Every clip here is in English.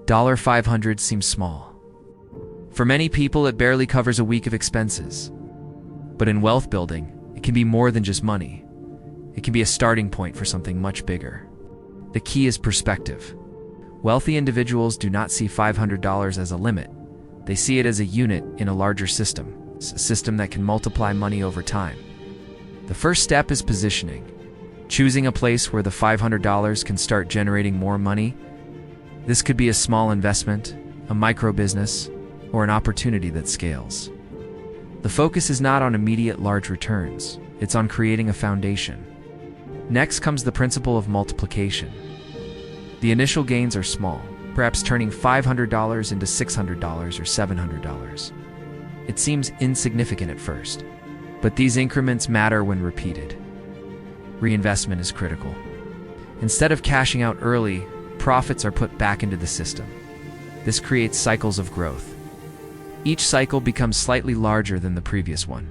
$500 seems small. For many people, it barely covers a week of expenses. But in wealth building, it can be more than just money. It can be a starting point for something much bigger. The key is perspective. Wealthy individuals do not see $500 as a limit. They see it as a unit in a larger system, a system that can multiply money over time. The first step is positioning. Choosing a place where the $500 can start generating more money. This could be a small investment, a micro business, or an opportunity that scales. The focus is not on immediate large returns, it's on creating a foundation. Next comes the principle of multiplication. The initial gains are small, perhaps turning $500 into $600 or $700. It seems insignificant at first, but these increments matter when repeated. Reinvestment is critical. Instead of cashing out early, profits are put back into the system. This creates cycles of growth. Each cycle becomes slightly larger than the previous one.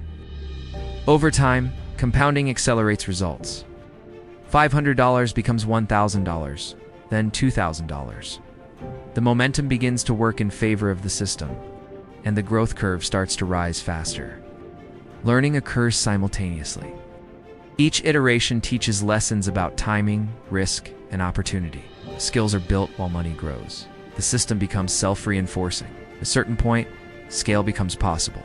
Over time, compounding accelerates results. $500 becomes $1,000, then $2,000. The momentum begins to work in favor of the system, and the growth curve starts to rise faster. Learning occurs simultaneously. Each iteration teaches lessons about timing, risk, and opportunity. Skills are built while money grows. The system becomes self-reinforcing. At a certain point, scale becomes possible.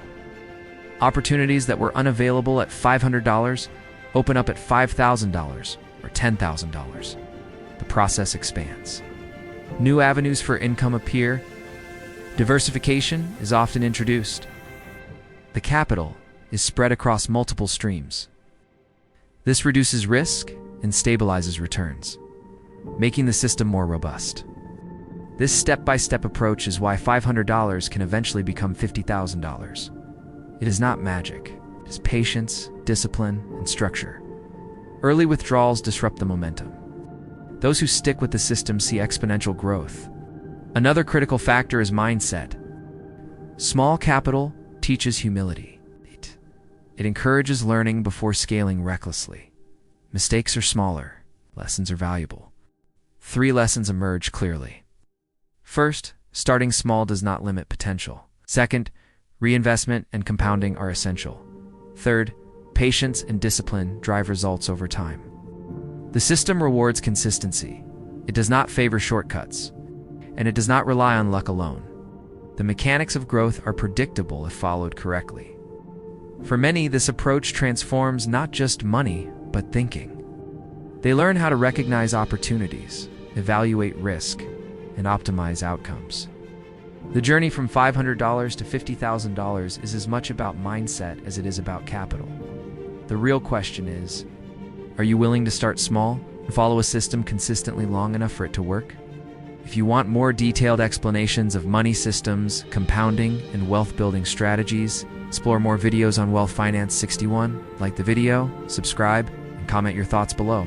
Opportunities that were unavailable at $500 open up at $5,000 or $10,000. The process expands. New avenues for income appear. Diversification is often introduced. The capital is spread across multiple streams. This reduces risk and stabilizes returns, making the system more robust. This step-by-step approach is why $500 can eventually become $50,000. It is not magic. It is patience, discipline, and structure. Early withdrawals disrupt the momentum. Those who stick with the system see exponential growth. Another critical factor is mindset. Small capital teaches humility. It encourages learning before scaling recklessly. Mistakes are smaller. Lessons are valuable. 3 lessons emerge clearly. First, starting small does not limit potential. Second, reinvestment and compounding are essential. Third, patience and discipline drive results over time. The system rewards consistency. It does not favor shortcuts, and it does not rely on luck alone. The mechanics of growth are predictable if followed correctly. For many, this approach transforms not just money, but thinking. They learn how to recognize opportunities, evaluate risk, and optimize outcomes. The journey from $500 to $50,000 is as much about mindset as it is about capital. The real question is, are you willing to start small and follow a system consistently long enough for it to work? If you want more detailed explanations of money systems, compounding, and wealth-building strategies, explore more videos on Wealth Finance 61, like the video, subscribe, and comment your thoughts below.